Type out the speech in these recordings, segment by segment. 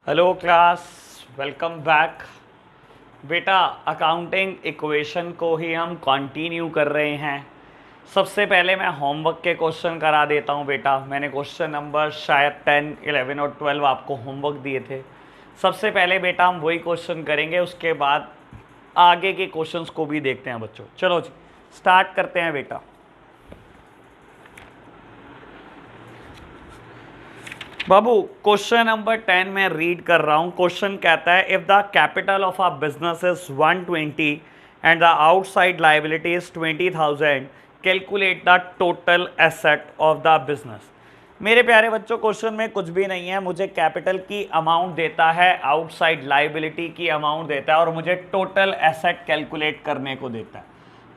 Hello class, welcome back. बेटा, accounting equation को ही हम कंटिन्यू कर रहे हैं। सबसे पहले मैं होमवर्क के क्वेश्चन करा देता हूं। बेटा, मैंने क्वेश्चन नंबर शायद 10, 11 और 12 आपको होमवर्क दिए थे। सबसे पहले बेटा हम वही क्वेश्चन करेंगे, उसके बाद आगे के क्वेश्चंस को भी देखते हैं बच्चों। चलो जी, स्टार्ट करते हैं बेटा। बाबू, क्वेश्चन नंबर 10 में रीड कर रहा हूं। क्वेश्चन कहता है, if the capital of a business is 120 and the outside liability is 20,000, calculate the total asset of the business. मेरे प्यारे बच्चों, क्वेश्चन में कुछ भी नहीं है। मुझे कैपिटल की अमाउंट देता है, आउटसाइड लाइबिलिटी की अमाउंट देता है और मुझे टोटल एसेट कैलकुलेट करने को देता है।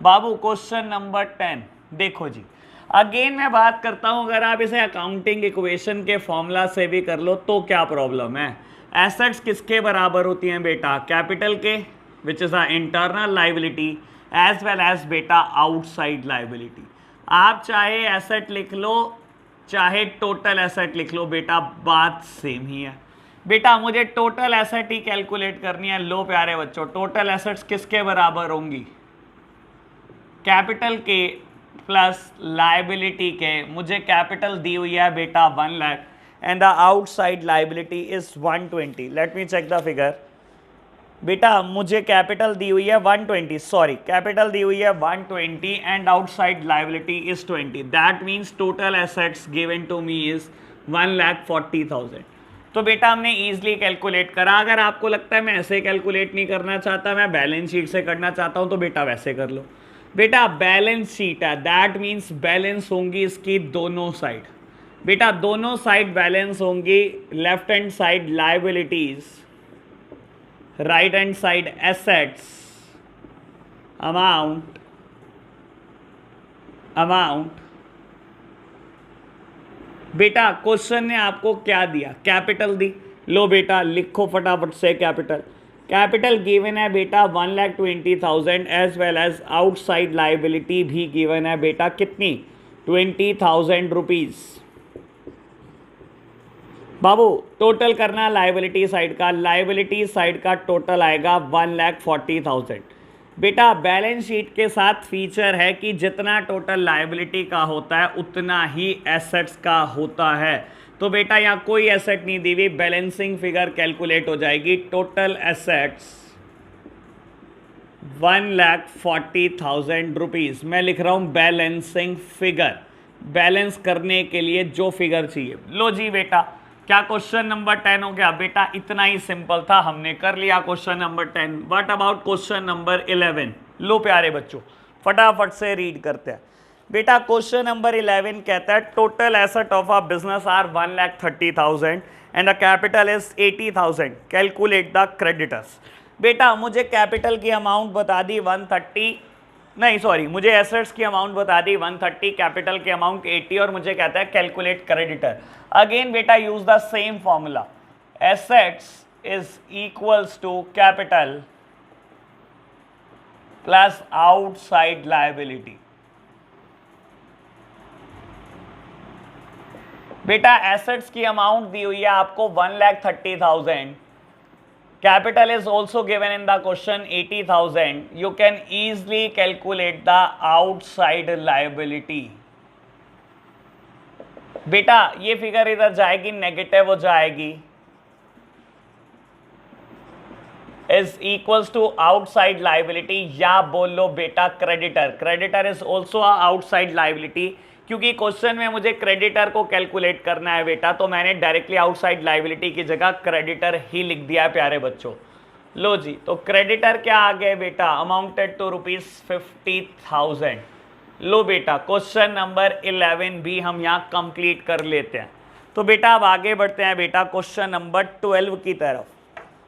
बाबू, क्वेश्चन नंबर 10 देखो जी। अगेन मैं बात करता हूं, अगर आप इसे अकाउंटिंग इक्वेशन के फॉर्मूला से भी कर लो तो क्या प्रॉब्लम है। एसेट्स किसके बराबर होती हैं बेटा? कैपिटल के, which is a internal liability, as well as बेटा आउटसाइड लाइबिलिटी। आप चाहे एसेट लिख लो चाहे टोटल एसेट लिख लो बेटा, बात सेम ही है। बेटा मुझे टोटल एसेट ही कैलकुलेट करनी है। लो प्यारे बच्चों, टोटल एसेट्स किसके बराबर होंगी? कैपिटल के प्लस लाइबिलिटी के। मुझे कैपिटल दी हुई है बेटा 1 lakh and the outside liability is 120। Let me check the figure. बेटा मुझे कैपिटल दी हुई है 120, सॉरी कैपिटल दी हुई है 120 and outside liability is 20। That means total assets given to me is 1,40,000। तो बेटा हमने ईजिली कैलकुलेट करा। अगर आपको लगता है मैं ऐसे कैलकुलेट नहीं करना चाहता, मैं बैलेंस शीट से करना चाहता हूं, तो बेटा वैसे कर लो। बेटा बैलेंस शीट है, दैट मीन्स बैलेंस होंगी इसकी दोनों साइड। बेटा दोनों साइड बैलेंस होंगी। Left hand side liabilities, right hand side assets, amount amount. बेटा क्वेश्चन ने आपको क्या दिया? कैपिटल दी। लो बेटा लिखो फटाफट से कैपिटल। कैपिटल गिवन है बेटा 1,20,000 as well as outside liability भी गिवन है बेटा कितनी? 20,000 रुपीज। बाबू टोटल करना लाइबिलिटी साइड का, लाइबिलिटी साइड का टोटल आएगा 1,40,000। बेटा बैलेंस शीट के साथ फीचर है कि जितना टोटल लाइबिलिटी का होता है उतना ही एसेट्स का होता है। तो बेटा यहाँ कोई एसेट नहीं दी हुई, बैलेंसिंग फिगर कैलकुलेट हो जाएगी। Total assets 1,40,000 rupees. मैं लिख रहा हूं बैलेंसिंग फिगर, बैलेंस करने के लिए जो फिगर चाहिए। लो जी बेटा, क्या क्वेश्चन नंबर 10 हो गया? बेटा इतना ही सिंपल था, हमने कर लिया question number 10। What about question number 11? लो प्यारे बच्चों फटाफट से रीड करते हैं। बेटा क्वेश्चन नंबर 11 कहता है, total asset of a business are 1,30,000 and the capital is 80,000, calculate the creditors. बेटा मुझे कैपिटल की अमाउंट बता दी 130, नहीं सॉरी, मुझे एसेट्स की अमाउंट बता दी 130, कैपिटल की अमाउंट 80 और मुझे कहता है कैलकुलेट क्रेडिटर। अगेन बेटा use the same formula, assets is equals to capital plus outside liability. बेटा एसेट्स की अमाउंट दी हुई है आपको 1,30,000, capital is also given in the question 80,000. You can easily calculate the outside liability. बेटा ये figure इधर जाएगी, नेगेटिव हो जाएगी, is equals to outside liability, या बोल लो बेटा creditor. Creditor is also outside liability, क्योंकि क्वेश्चन में मुझे क्रेडिटर को कैलकुलेट करना है बेटा, तो मैंने डायरेक्टली आउटसाइड लाइबिलिटी की जगह क्रेडिटर ही लिख दिया है प्यारे बच्चों। लो जी, तो क्रेडिटर क्या आ गए बेटा? Amounted to ₹50,000। लो बेटा क्वेश्चन नंबर 11 भी हम यहाँ कंप्लीट कर लेते हैं। तो बेटा अब आगे बढ़ते हैं बेटा क्वेश्चन नंबर 12 की तरफ।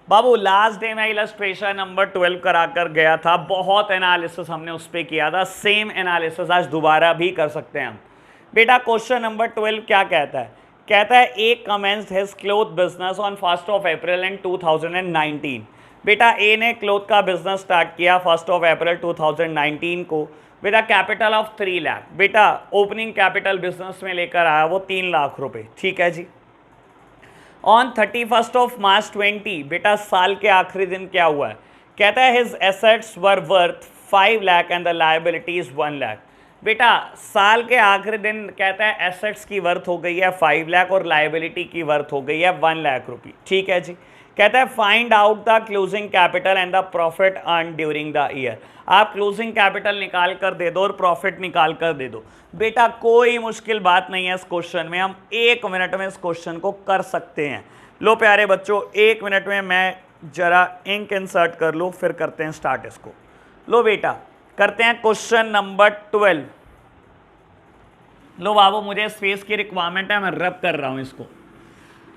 बाबू लास्ट डे में इलस्ट्रेशन नंबर 12 कराकर गया था, बहुत एनालिसिस हमने उस पर किया था। सेम एनालिसिस आज दोबारा भी कर सकते हैं हम। बेटा क्वेश्चन नंबर 12 क्या कहता है? कहता है A commenced his cloth business on 1 April in 2019। बेटा ए ने क्लोथ का बिजनेस स्टार्ट किया 1 अप्रैल 2019 को with a capital of 3 lakh. बेटा ओपनिंग कैपिटल बिजनेस में लेकर आया वो 3 लाख रुपए, ठीक है जी। ऑन 31st ऑफ मार्च 20, बेटा साल के आखिरी दिन क्या हुआ है, कहता है his assets were worth 5 lakh and the liabilities 1 lakh. बेटा साल के आखिरी दिन कहता है एसेट्स की वर्थ हो गई है 5 लाख और लायबिलिटी की वर्थ हो गई है 1 लाख रुपये। ठीक है जी। कहता है find out the closing capital and the profit earn during the year. आप क्लोजिंग कैपिटल निकाल कर दे दो और प्रॉफिट निकाल कर दे दो। बेटा कोई मुश्किल बात नहीं है इस क्वेश्चन में, हम 1 मिनट में इस क्वेश्चन को कर सकते हैं। लो प्यारे बच्चों 1 मिनट में मैं जरा इंक इंसर्ट कर लूँ, फिर करते हैं स्टार्ट इसको। लो बेटा करते हैं क्वेश्चन नंबर 12। लो बाबू मुझे स्पेस की रिक्वायरमेंट है, मैं रब कर रहा हूं इसको।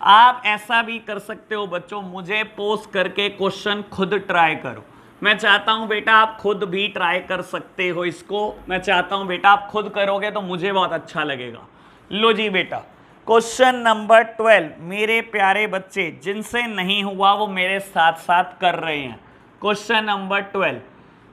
आप ऐसा भी कर सकते हो बच्चों, मुझे पोस्ट करके क्वेश्चन खुद ट्राई करो। मैं चाहता हूं बेटा आप खुद भी ट्राई कर सकते हो इसको। मैं चाहता हूं बेटा आप खुद करोगे तो मुझे बहुत अच्छा लगेगा। लो जी बेटा क्वेश्चन नंबर 12, मेरे प्यारे बच्चे जिनसे नहीं हुआ वो मेरे साथ साथ कर रहे हैं। क्वेश्चन नंबर 12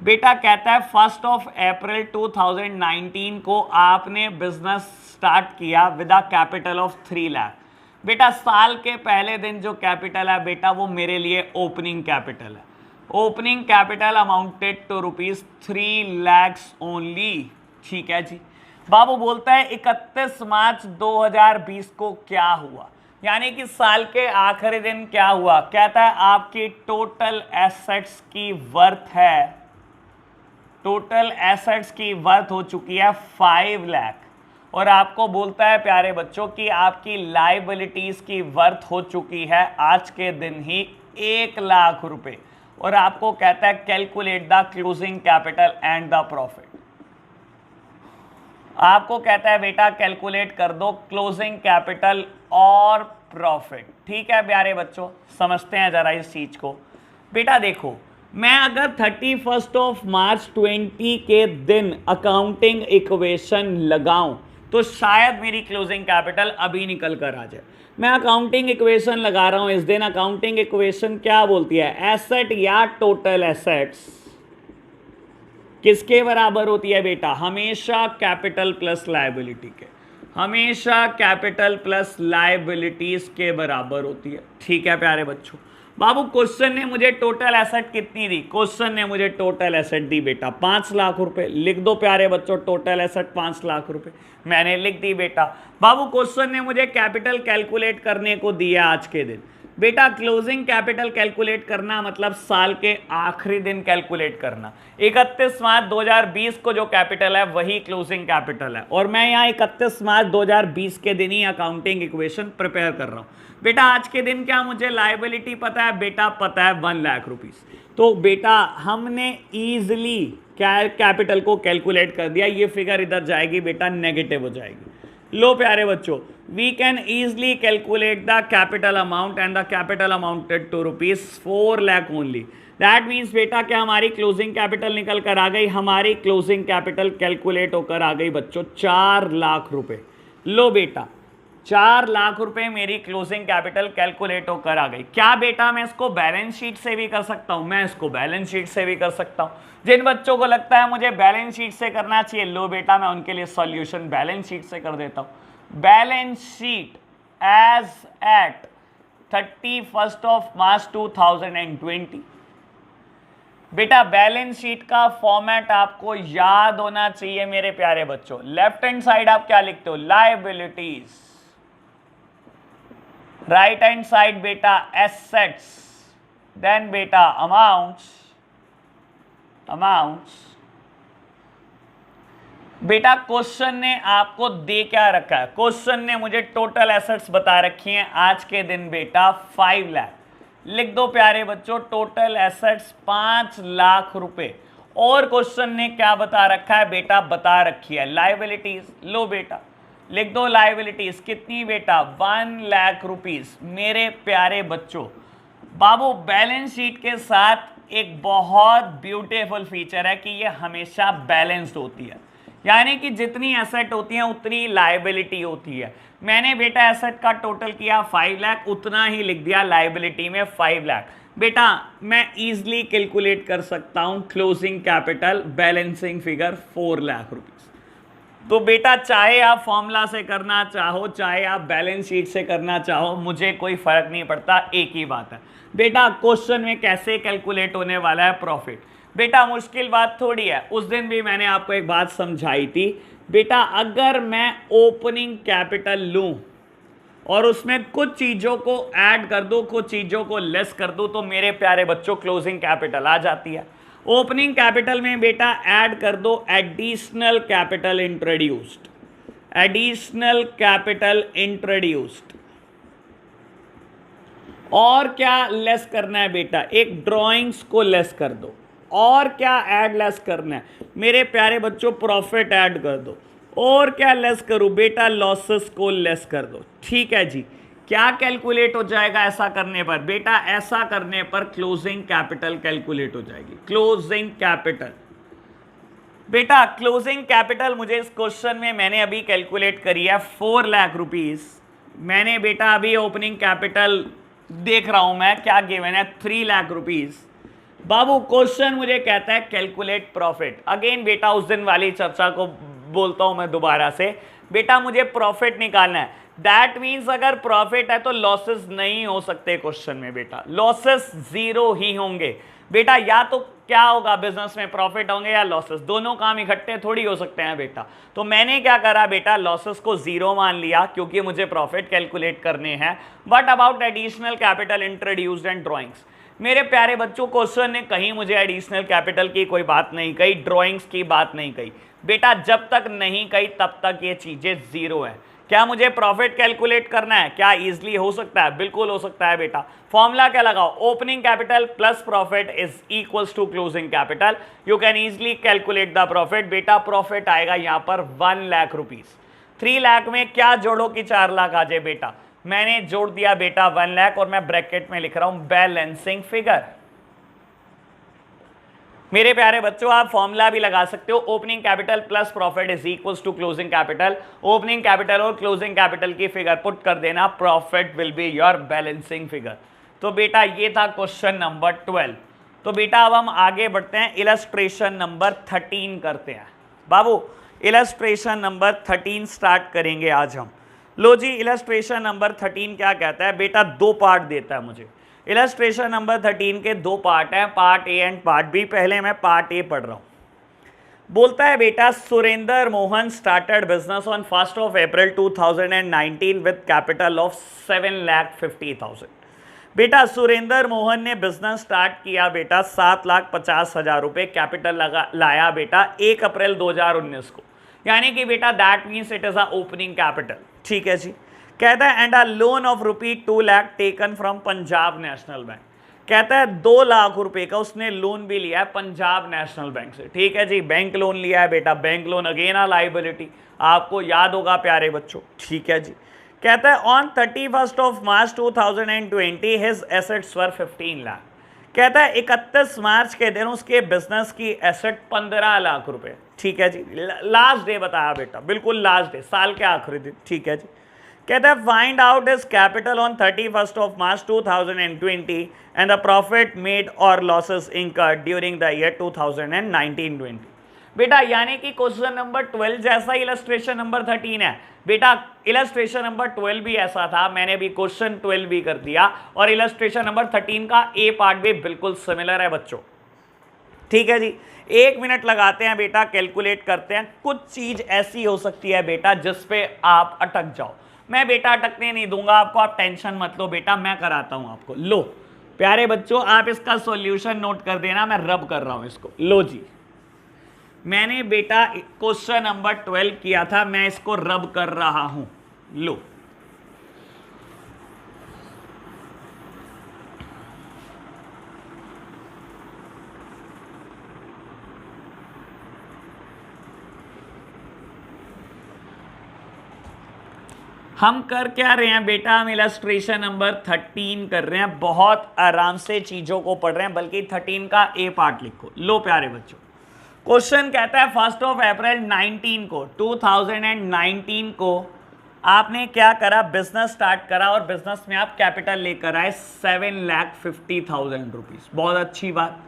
बेटा कहता है 1 अप्रैल 2019 को आपने बिजनेस स्टार्ट किया with a capital of 3 lakh. बेटा साल के पहले दिन जो कैपिटल है बेटा वो मेरे लिए ओपनिंग कैपिटल है। Opening capital amounted to ₹3 lakhs only. ठीक है जी। बाबू बोलता है 31 मार्च 2020 को क्या हुआ, यानी कि साल के आखिरी दिन क्या हुआ। कहता है आपकी टोटल एसेट्स की वर्थ है, टोटल एसेट्स की वर्थ हो चुकी है 5 लाख और आपको बोलता है प्यारे बच्चों कि आपकी लायबिलिटीज की वर्थ हो चुकी है आज के दिन ही 1 लाख रुपए और आपको कहता है calculate the closing capital and the profit. आपको कहता है बेटा कैलकुलेट कर दो क्लोजिंग कैपिटल और प्रॉफिट। ठीक है प्यारे बच्चों, समझते हैं जरा इस चीज को। बेटा देखो मैं अगर 31 ऑफ मार्च 20 के दिन अकाउंटिंग इक्वेशन लगाऊं तो शायद मेरी क्लोजिंग कैपिटल अभी निकल कर आ जाए। मैं अकाउंटिंग इक्वेशन लगा रहा हूं इस दिन। अकाउंटिंग इक्वेशन क्या बोलती है, एसेट या टोटल एसेट्स किसके बराबर होती है बेटा, हमेशा कैपिटल प्लस लायबिलिटी के, हमेशा कैपिटल प्लस लायबिलिटीज के बराबर होती है। ठीक है प्यारे बच्चों। बाबू क्वेश्चन ने मुझे टोटल एसेट कितनी दी, क्वेश्चन ने मुझे टोटल एसेट दी बेटा 5 लाख रुपए। लिख दो प्यारे बच्चों टोटल एसेट 5 लाख रुपए, मैंने लिख दी बेटा। बाबू क्वेश्चन ने मुझे कैपिटल कैलकुलेट करने को दिया आज के दिन। बेटा क्लोजिंग कैपिटल कैलकुलेट करना मतलब साल के आखिरी दिन कैलकुलेट करना। 31 मार्च 2020 को जो कैपिटल है वही क्लोजिंग कैपिटल है और मैं यहाँ 31 मार्च 2020 के दिन ही अकाउंटिंग इक्वेशन प्रिपेयर कर रहा हूँ। बेटा आज के दिन क्या मुझे लायबिलिटी पता है बेटा, पता है 1 लाख रुपीस। तो बेटा हमने ईजिली कैपिटल को कैलकुलेट कर दिया। ये फिगर इधर जाएगी बेटा नेगेटिव हो जाएगी। लो प्यारे बच्चों we can easily calculate the capital amount and the capital amounted to ₹4 lakh only. That means बेटा क्या हमारी क्लोजिंग कैपिटल निकल कर आ गई, हमारी क्लोजिंग कैपिटल कैलकुलेट होकर आ गई बच्चों 4 लाख रुपए। लो बेटा 4 लाख रुपए मेरी क्लोजिंग कैपिटल कैलकुलेट होकर आ गई। क्या बेटा मैं इसको बैलेंस शीट से भी कर सकता हूं, मैं इसको बैलेंस शीट से भी कर सकता हूं। जिन बच्चों को लगता है मुझे बैलेंस शीट से करना चाहिए, लो बेटा मैं उनके लिए सॉल्यूशन बैलेंस शीट से कर देता हूं। Balance sheet as at 31 of March 2020। बेटा बैलेंस शीट का फॉर्मेट आपको याद होना चाहिए मेरे प्यारे बच्चों। लेफ्ट हैंड साइड आप क्या लिखते हो, लायबिलिटीज, राइट हैंड साइड बेटा एसेट्स, देन बेटा अमाउंट्स। बेटा क्वेश्चन ने आपको दे क्या रखा है, क्वेश्चन ने मुझे टोटल एसेट्स बता रखी हैं आज के दिन बेटा 5 लाख। लिख दो प्यारे बच्चों टोटल एसेट्स 5 लाख रुपए और क्वेश्चन ने क्या बता रखा है बेटा, बता रखी है लायबिलिटीज। लो बेटा लिख दो लायबिलिटीज कितनी बेटा 1 लाख रुपीस। मेरे प्यारे बच्चों बाबू बैलेंस शीट के साथ एक बहुत ब्यूटीफुल फीचर है कि ये हमेशा बैलेंस्ड होती है, यानी कि जितनी एसेट होती है उतनी लायबिलिटी होती है। मैंने बेटा एसेट का टोटल किया 5 लाख, उतना ही लिख दिया लायबिलिटी में 5 लाख। बेटा मैं इजीली कैलकुलेट कर सकता हूं closing capital balancing figure 4 lakh rupees. तो बेटा चाहे आप फॉर्मूला से करना चाहो, चाहे आप बैलेंस शीट से करना चाहो, मुझे कोई फर्क नहीं पड़ता, एक ही बात है बेटा क्वेश्चन में कैसे कैलकुलेट होने वाला है प्रॉफिट। बेटा मुश्किल बात थोड़ी है, उस दिन भी मैंने आपको एक बात समझाई थी बेटा, अगर मैं ओपनिंग कैपिटल लूं और उसमें कुछ चीजों को ऐड कर दूं, कुछ चीजों को लेस कर दूं, तो मेरे प्यारे बच्चों क्लोजिंग कैपिटल आ जाती है। ओपनिंग कैपिटल में बेटा ऐड कर दो additional capital introduced, additional capital introduced. और क्या लेस करना है बेटा, एक ड्राइंग्स को लेस कर दो। और क्या ऐड लेस करना है मेरे प्यारे बच्चों, प्रॉफिट ऐड कर दो। और क्या लेस करूं बेटा, लॉसेस को लेस कर दो। ठीक है जी, क्या कैलकुलेट हो जाएगा ऐसा करने पर बेटा, ऐसा करने पर क्लोजिंग कैपिटल कैलकुलेट हो जाएगी। क्लोजिंग कैपिटल बेटा, क्लोजिंग कैपिटल मुझे इस क्वेश्चन में मैंने अभी कैलकुलेट करी है 4 लाख रुपीस। मैंने बेटा अभी ओपनिंग कैपिटल देख रहा हूं मैं, क्या गिवन है 3 लाख रुपीस। बाबू क्वेश्चन मुझे कहता है कैलकुलेट प्रॉफिट। अगेन बेटा उस दिन वाली चर्चा को बोलता हूं मैं दोबारा से, बेटा मुझे प्रॉफिट निकालना है। दैट मीन्स अगर प्रॉफिट है तो लॉसेस नहीं हो सकते क्वेश्चन में बेटा, लॉसेस जीरो ही होंगे बेटा। या तो क्या होगा बिजनेस में, प्रॉफिट होंगे या लॉसेस, दोनों काम इकट्ठे थोड़ी हो सकते हैं बेटा। तो मैंने क्या करा बेटा, लॉसेस को जीरो मान लिया क्योंकि मुझे प्रॉफिट कैलकुलेट करने हैं। But about additional capital introduced and drawings, मेरे प्यारे बच्चों क्वेश्चन ने कहीं मुझे एडिशनल कैपिटल की कोई बात नहीं कही, ड्राइंग्स की बात नहीं कही बेटा। जब तक नहीं कही तब तक ये चीजें जीरो है। क्या मुझे प्रॉफिट कैलकुलेट करना है, क्या इजीली हो सकता है, बिल्कुल हो सकता है बेटा। फॉर्मूला क्या लगाओ, opening capital plus profit is equals to closing capital. You can easily calculate the profit बेटा। प्रॉफिट आएगा यहां पर 1 लाख रुपीस। 3 लाख में क्या जोड़ो कि 4 लाख आ जाए बेटा, मैंने जोड़ दिया बेटा 1 लाख और मैं ब्रैकेट में लिख रहा हूं बैलेंसिंग फिगर। मेरे प्यारे बच्चों आप फॉर्मूला भी लगा सकते हो, opening capital plus profit is equals to closing capital. Opening capital और क्लोजिंग कैपिटल की फिगर पुट कर देना, profit will be your balancing figure. तो बेटा ये था क्वेश्चन नंबर 12। तो बेटा अब हम आगे बढ़ते हैं, इलस्ट्रेशन नंबर 13 करते हैं। बाबू इलस्ट्रेशन नंबर 13 स्टार्ट करेंगे आज हम। लो जी, इलस्ट्रेशन नंबर 13 क्या कहता है बेटा, 2 पार्ट देता है मुझे। इलस्ट्रेशन नंबर 13 के 2 पार्ट हैं, part A and part B. पहले मैं पार्ट ए पढ़ रहा हूं। बोलता है बेटा, Surendra Mohan started business on 1st of April 2019 with capital of 7,50,000। बेटा सुरेंद्र मोहन ने बिजनेस स्टार्ट किया बेटा 7,50,000 रुपए कैपिटल लाया बेटा 1 अप्रैल 2019 को, यानी कि बेटा that means it is a opening capital. ठीक है जी, कहता है and a loan of ₹2 lakh taken from Punjab national bank. कहता है 2 लाख रुपए का उसने लोन भी लिया है पंजाब नेशनल बैंक से। ठीक है जी, बैंक लोन लिया है बेटा, bank loan again a liability, आपको याद होगा प्यारे बच्चों। ठीक है जी, कहता है on 31st of March 2020 his assets were 15 lakh. कहता है 31 मार्च के दिन उसके बिजनेस की एसेट 15 लाख रुपए। ठीक है जी, लास्ट डे बताया बेटा, बिल्कुल लास्ट डे, साल के आखिरी दिन। ठीक है जी, कहता है find out his capital on 31st of March 2020 and the profit made और losses incurred during the year 2019-20। बेटा यानी कि क्वेश्चन नंबर 12 जैसा इलस्ट्रेशन नंबर 13 है बेटा, इलस्ट्रेशन नंबर 12 भी ऐसा था, मैंने भी क्वेश्चन 12 भी कर दिया और इलस्ट्रेशन नंबर 13 का ए पार्ट भी बिल्कुल सिमिलर है बच्चों। ठीक है जी, 1 मिनट लगाते हैं बेटा, कैलकुलेट करते हैं। कुछ चीज ऐसी हो सकती है बेटा जिस पे आप अटक जाओ, मैं बेटा अटकने नहीं दूंगा आपको, आप टेंशन मत लो बेटा, मैं कराता हूं आपको। लो प्यारे बच्चों, आप इसका सॉल्यूशन नोट कर देना, मैं रब कर रहा हूं इसको। लो जी, मैंने बेटा क्वेश्चन नंबर 12 किया था, मैं इसको रब कर रहा हूं। लो हम कर क्या रहे हैं बेटा, हम इलस्ट्रेशन नंबर 13 कर रहे हैं, बहुत आराम से चीजों को पढ़ रहे हैं, बल्कि 13 का ए पार्ट लिखो। लो प्यारे बच्चों, क्वेश्चन कहता है 1st of April 19 को 2019 को आपने क्या करा, बिजनेस स्टार्ट करा और बिजनेस में आप कैपिटल लेकर आए 7,50,000 रुपीज। बहुत अच्छी बात।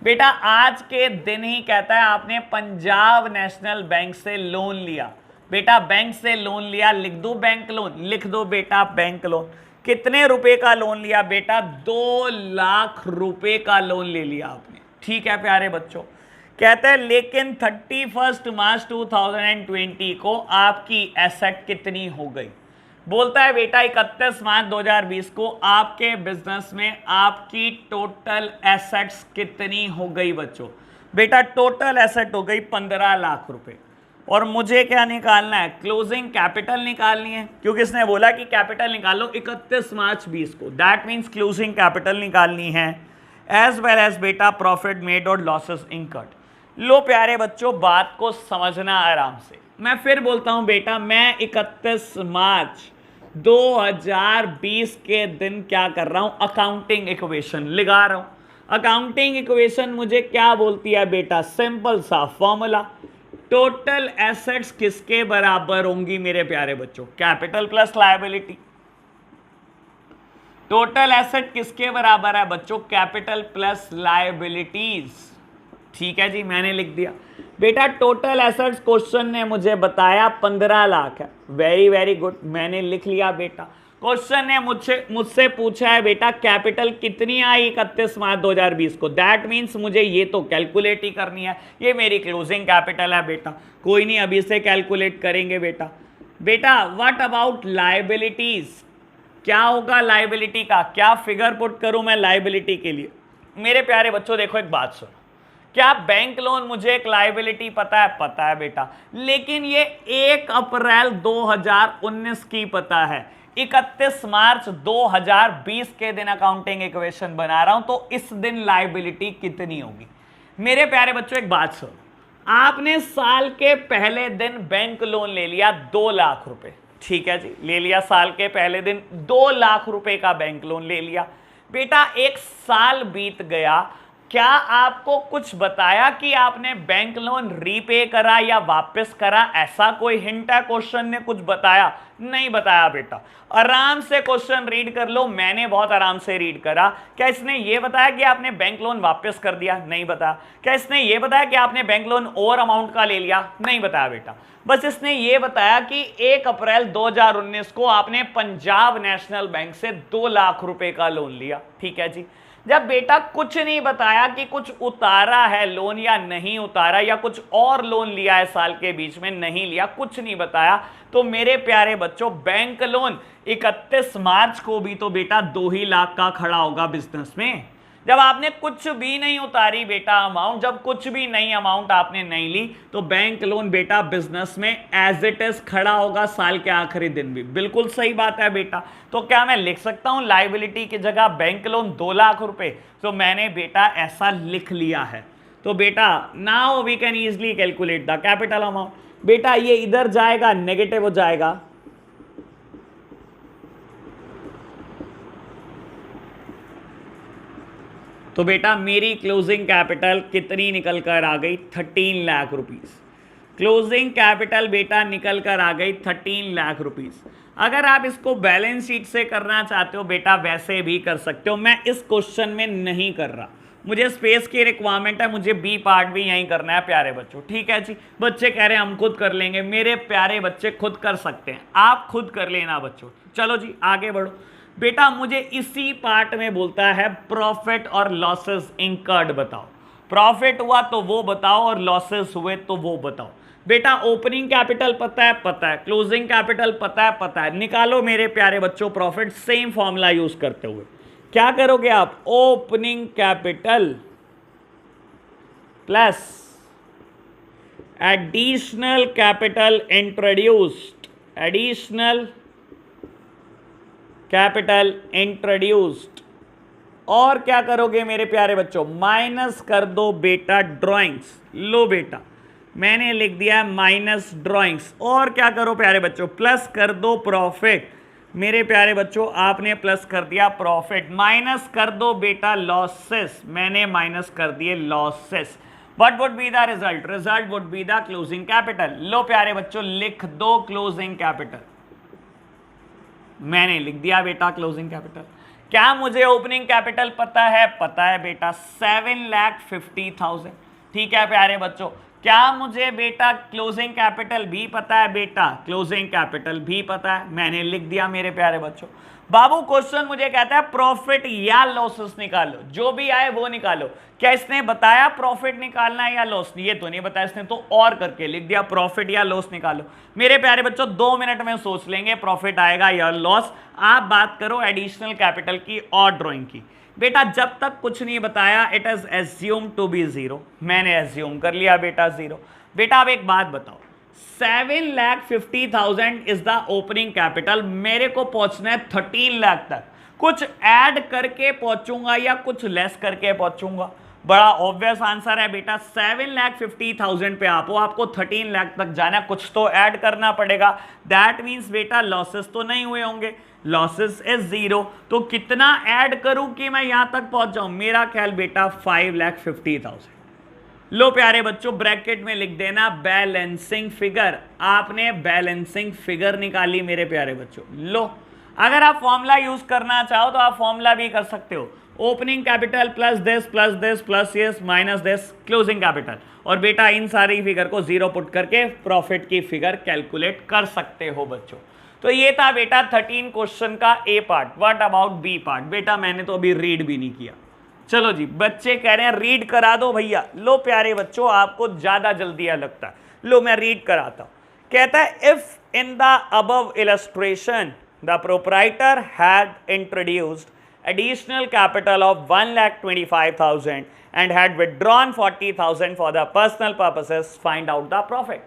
बेटा आज के दिन ही कहता है आपने पंजाब नेशनल बैंक से लोन लिया। बेटा बैंक से लोन लिया, लिख दो बैंक लोन, लिख दो बेटा बैंक लोन। कितने रुपए का लोन लिया बेटा? 2 लाख रुपए का लोन ले लिया आपने। ठीक है प्यारे बच्चों, कहता है लेकिन 31 मार्च 2020 को आपकी एसेट कितनी हो गई? बोलता है बेटा 31 मार्च 2020 को आपके बिजनेस में आपकी टोटल एसेट्स कितनी हो गई बच्चों? बेटा टोटल एसेट हो गई 15 लाख रुपए। और मुझे क्या निकालना है? क्लोजिंग कैपिटल निकालनी है, क्योंकि इसने बोला कि कैपिटल निकालो 31 मार्च 20 को। दैट मीन्स क्लोजिंग कैपिटल निकालनी है, एज वेल एज बेटा प्रॉफिट मेड और लॉसेस इनकर्ड। लो प्यारे बच्चों, बात को समझना आराम से। मैं फिर बोलता हूं बेटा, मैं 31 मार्च 2020 के दिन क्या कर रहा हूं? अकाउंटिंग इक्वेशन लगा रहा हूं। अकाउंटिंग इक्वेशन मुझे क्या बोलती है बेटा? सिंपल सा फॉर्मूला, टोटल एसेट्स किसके बराबर होंगी मेरे प्यारे बच्चों? Capital plus liability. Total asset किसके बराबर है बच्चों? Capital plus liabilities. ठीक है जी, मैंने लिख दिया। बेटा टोटल एसेट्स क्वेश्चन ने मुझे बताया 15 लाख है। वेरी वेरी गुड, मैंने लिख लिया बेटा। क्वेश्चन ने मुझसे पूछा है बेटा कैपिटल कितनी आई 31 मार्च 2020 को। दैट मीन्स मुझे ये तो कैलकुलेट ही करनी है, ये मेरी क्लोजिंग कैपिटल है बेटा। कोई नहीं, अभी से कैलकुलेट करेंगे बेटा। बेटा व्हाट अबाउट लायबिलिटीज? क्या होगा लायबिलिटी का? क्या फिगर पुट करूं मैं लायबिलिटी के लिए? मेरे प्यारे बच्चों देखो एक बात सुनो, क्या बैंक लोन मुझे एक लायबिलिटी पता है? पता है बेटा, लेकिन ये 1 अप्रैल 2019 की पता है। 31 मार्च 2020 के दिन अकाउंटिंग इक्वेशन बना रहा हूं, तो इस दिन लायबिलिटी कितनी होगी? मेरे प्यारे बच्चों एक बात सुनो, आपने साल के पहले दिन बैंक लोन ले लिया 2 लाख रुपए। ठीक है जी, ले लिया साल के पहले दिन 2 लाख रुपए का बैंक लोन ले लिया। बेटा एक साल बीत गया, क्या आपको कुछ बताया कि आपने बैंक लोन रीपे करा या वापस करा? ऐसा कोई हिंट है? क्वेश्चन ने कुछ बताया? नहीं बताया बेटा। आराम से क्वेश्चन रीड कर लो, मैंने बहुत आराम से रीड करा। क्या इसने ये बताया कि आपने बैंक लोन वापस कर दिया? नहीं बताया। क्या इसने ये बताया कि आपने बैंक लोन और अमाउंट का ले लिया? नहीं बताया बेटा। बस इसने ये बताया कि 1 अप्रैल 2019 को आपने पंजाब नेशनल बैंक से 2 लाख रुपए का लोन लिया। ठीक है जी, जब बेटा कुछ नहीं बताया कि कुछ उतारा है लोन या नहीं उतारा, या कुछ और लोन लिया है साल के बीच में नहीं लिया, कुछ नहीं बताया, तो मेरे प्यारे बच्चों बैंक लोन 31 मार्च को भी तो बेटा 2 ही लाख का खड़ा होगा बिजनेस में। जब आपने कुछ भी नहीं उतारी बेटा अमाउंट, जब कुछ भी नई अमाउंट आपने नहीं ली, तो बैंक लोन बेटा बिजनेस में एज इट इज खड़ा होगा साल के आखिरी दिन भी। बिल्कुल सही बात है बेटा। तो क्या मैं लिख सकता हूं लायबिलिटी की जगह बैंक लोन 2 लाख रुपए? तो मैंने बेटा ऐसा लिख लिया है। तो बेटा now we can easily calculate the capital amount. बेटा ये इधर जाएगा, नेगेटिव हो जाएगा, तो बेटा मेरी क्लोजिंग कैपिटल कितनी निकल कर आ गई? 13 लाख रुपीस। क्लोजिंग कैपिटल बेटा निकल कर आ गई 13 लाख रुपीस। अगर आप इसको बैलेंस शीट से करना चाहते हो बेटा वैसे भी कर सकते हो, मैं इस क्वेश्चन में नहीं कर रहा, मुझे स्पेस की रिक्वायरमेंट है, मुझे बी पार्ट भी यहीं करना है प्यारे बच्चों। ठीक है जी, बच्चे कह रहे हैं हम खुद कर लेंगे। मेरे प्यारे बच्चे खुद कर सकते हैं, आप खुद कर लेना बच्चों। चलो जी आगे बढ़ो। बेटा मुझे इसी पार्ट में बोलता है प्रॉफिट और लॉसेस इनकर्ड बताओ। प्रॉफिट हुआ तो वो बताओ और लॉसेस हुए तो वो बताओ। बेटा ओपनिंग कैपिटल पता है? पता है। क्लोजिंग कैपिटल पता है? पता है। निकालो मेरे प्यारे बच्चों प्रॉफिट, सेम फॉर्मूला यूज करते हुए। क्या करोगे आप? Opening capital plus additional capital introduced, additional capital introduced, और क्या करोगे मेरे प्यारे बच्चों? माइनस कर दो बेटा ड्राइंग्स। लो बेटा मैंने लिख दिया माइनस ड्राइंग्स, और क्या करो प्यारे बच्चों? प्लस कर दो प्रॉफिट। मेरे प्यारे बच्चों आपने प्लस कर दिया प्रॉफिट, माइनस कर दो बेटा लॉसेस, मैंने माइनस कर दिए losses. What would be the result? Result would be the closing capital. लो प्यारे बच्चों लिख दो क्लोजिंग कैपिटल, मैंने लिख दिया बेटा क्लोजिंग कैपिटल। क्या मुझे ओपनिंग कैपिटल पता है? पता है बेटा, 7,50,000। ठीक है प्यारे बच्चों, क्या मुझे बेटा क्लोजिंग कैपिटल भी पता है? बेटा क्लोजिंग कैपिटल भी पता है, मैंने लिख दिया मेरे प्यारे बच्चों। बाबू क्वेश्चन मुझे कहता है प्रॉफिट या लॉसेस निकालो, जो भी आए वो निकालो। क्या इसने बताया प्रॉफिट निकालना है या लॉस? ये तो नहीं बताया इसने, तो और करके लिख दिया प्रॉफिट या लॉस निकालो। मेरे प्यारे बच्चों 2 मिनट में सोच लेंगे प्रॉफिट आएगा या लॉस। आप बात करो एडिशनल कैपिटल की और ड्रॉइंग की। बेटा जब तक कुछ नहीं बताया it is assume to be zero, मैंने एज्यूम कर लिया बेटा जीरो। बेटा अब एक बात बताओ, 7,50,000 इज द ओपनिंग कैपिटल, मेरे को पहुंचना है 13 लाख तक। कुछ ऐड करके पहुंचूंगा या कुछ लेस करके पहुंचूंगा? बड़ा ऑब्वियस आंसर है बेटा, 7,50,000 पे आपको 13 लाख तक जाना, कुछ तो ऐड करना पड़ेगा। दैट मीन्स बेटा लॉसेस तो नहीं हुए होंगे, लॉसेस इज जीरो। तो कितना ऐड करूं कि मैं यहां तक पहुंच जाऊं? मेरा ख्याल बेटा 5,50,000। लो प्यारे बच्चों ब्रैकेट में लिख देना बैलेंसिंग फिगर। आपने बैलेंसिंग फिगर निकाली मेरे प्यारे बच्चों। लो अगर आप फॉर्मूला यूज करना चाहो तो आप फॉर्मूला भी कर सकते हो, opening capital plus this plus this minus this closing capital, और बेटा इन सारी फिगर को जीरो पुट करके प्रॉफिट की फिगर कैलकुलेट कर सकते हो बच्चों। तो ये था बेटा 13 क्वेश्चन का A part. What about B part? बेटा मैंने तो अभी रीड भी नहीं किया। चलो जी, बच्चे कह रहे हैं रीड करा दो भैया। लो प्यारे बच्चों आपको ज्यादा जल्दी लगता है, लो मैं रीड कराता हूं। कहता है if in the above illustration the proprietor had introduced additional capital of 1,25,000 and had withdrawn 40,000 for the personal purposes, find out the profit।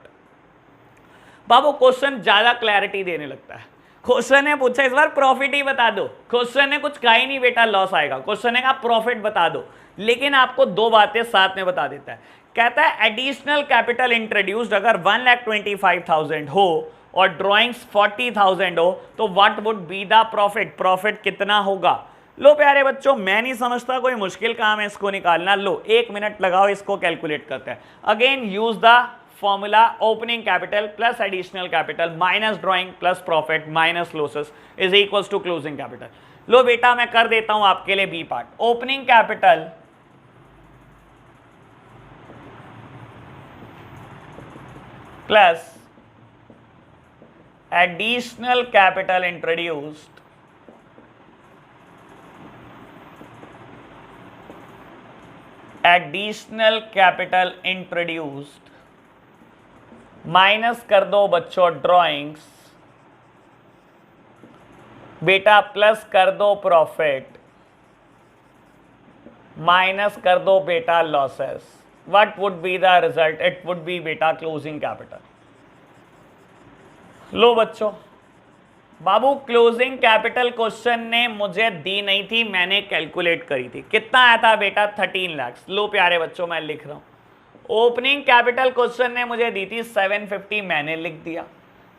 Babu question ज्यादा क्लैरिटी देने लगता है। क्वेश्चन ने पूछा इस बार प्रॉफिट ही बता दो, क्वेश्चन ने कुछ कहा ही नहीं बेटा लॉस आएगा, क्वेश्चन ने कहा प्रॉफिट बता दो, लेकिन आपको दो बातें साथ में बता देता है। कहता है एडिशनल कैपिटल इंट्रोड्यूस्ड अगर 1,25,000 हो और ड्रॉइंग्स 40,000 हो तो what would be the profit? Profit कितना होगा? लो प्यारे बच्चों मैं नहीं समझता कोई मुश्किल काम है इसको निकालना। लो 1 मिनट लगाओ, इसको कैलकुलेट करते हैं। Again use the formula opening capital plus additional capital minus drawing plus profit minus losses is equals to closing capital. लो बेटा मैं कर देता हूं आपके लिए B part. Opening capital plus additional capital introduced additional capital introduced minus कर दो बच्चों ड्रॉइंग्स, बेटा प्लस कर दो प्रॉफिट, माइनस कर दो बेटा losses. What would be the result? It would be बेटा क्लोजिंग कैपिटल। लो बच्चों बाबू क्लोजिंग कैपिटल क्वेश्चन ने मुझे दी नहीं थी, मैंने कैलकुलेट करी थी। कितना आया था बेटा? 13 लाख। लो प्यारे बच्चों मैं लिख रहा हूं, ओपनिंग कैपिटल क्वेश्चन ने मुझे दी थी 750, मैंने लिख दिया।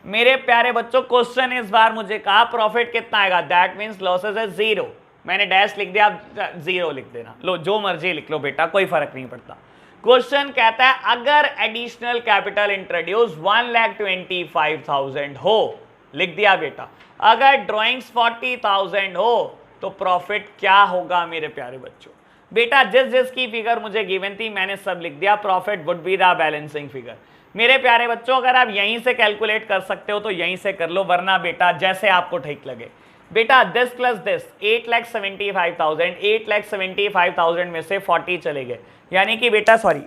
मेरे प्यारे बच्चों क्वेश्चन इस बार मुझे कहा प्रॉफिट कितना आएगा, दैट मीन्स लॉसेस है जीरो, मैंने डैश लिख दिया, जीरो लिख देना। लो जो मर्जी लिख लो बेटा, कोई फर्क नहीं पड़ता। क्वेश्चन कहता है अगर एडिशनल कैपिटल इंट्रोड्यूस 1,25,000 हो, लिख दिया बेटा। अगर ड्रॉइंग्स 40,000 हो तो प्रॉफिट क्या होगा मेरे प्यारे बच्चों? बेटा जिस जिसकी फिगर मुझे गिवन थी मैंने सब लिख दिया, profit would be the balancing figure. मेरे प्यारे बच्चों अगर आप यहीं से कैलकुलेट कर सकते हो तो यहीं से कर लो, वरना बेटा जैसे आपको ठीक लगे। बेटा दिस प्लस दिस 8,75,000, 8,75,000 में से 40 चले गए, यानी कि बेटा sorry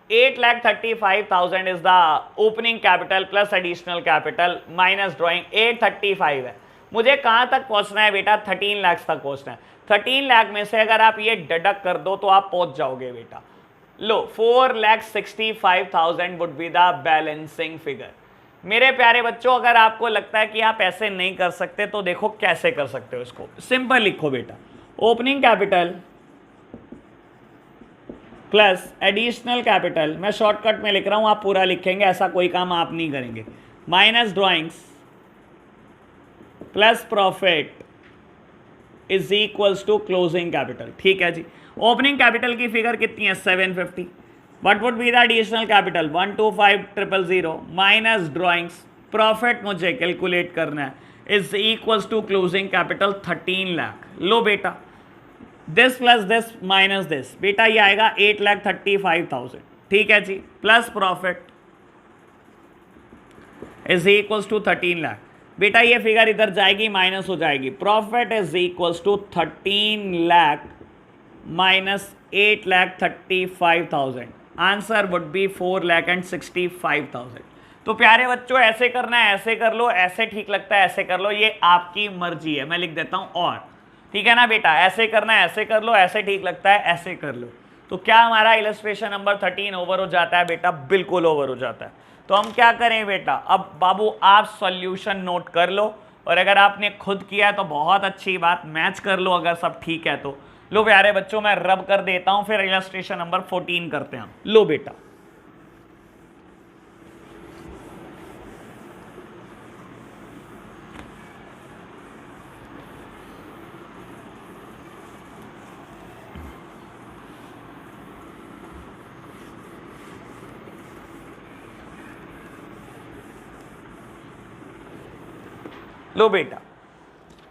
8,35,000 is the opening capital plus additional capital minus drawing 835 है। मुझे कहां तक पहुंचना है बेटा? 13 लाख तक पहुंचना है। 13 लाख में से अगर आप ये डिडक्ट कर दो तो आप पहुंच जाओगे बेटा। लो 4,65,000 would be the balancing figure. मेरे प्यारे बच्चों अगर आपको लगता है कि आप ऐसे नहीं कर सकते तो देखो कैसे कर सकते हो इसको। सिंपल लिखो बेटा, opening capital plus additional capital, मैं शॉर्टकट में लिख रहा हूं, आप पूरा लिखेंगे, ऐसा कोई काम आप नहीं करेंगे, minus drawings plus profit is equals to closing capital. ठीक है जी, ओपनिंग कैपिटल की फिगर कितनी है? 750। What would be the additional capital? 125,000 minus drawings, profit मुझे कैलकुलेट करना है, is equals to closing capital 13 lakh. लो बेटा, this plus this minus this, बेटा ये आएगा 8,35,000, ठीक है जी, plus profit is equals to 13 lakh. बेटा ये फिगर इधर जाएगी, माइनस हो जाएगी, profit is equals to 13 lakh minus 8,35,000, answer would be 4,65,000। तो प्यारे बच्चों ऐसे करना है, ऐसे कर लो, ऐसे ठीक लगता है ऐसे कर लो, ये आपकी मर्जी है। मैं लिख देता हूं और, ठीक है ना बेटा, ऐसे करना है ऐसे कर लो, ऐसे ठीक लगता है ऐसे कर लो। तो क्या हमारा इलस्ट्रेशन नंबर 13 ओवर हो जाता है बेटा? बिल्कुल ओवर हो जाता है। तो हम क्या करें बेटा, अब बाबू आप सॉल्यूशन नोट कर लो, और अगर आपने खुद किया है तो बहुत अच्छी बात, मैच कर लो अगर सब ठीक है तो। लो प्यारे बच्चों मैं रब कर देता हूं, फिर इलस्ट्रेशन नंबर 14 करते हैं। लो बेटा, लो बेटा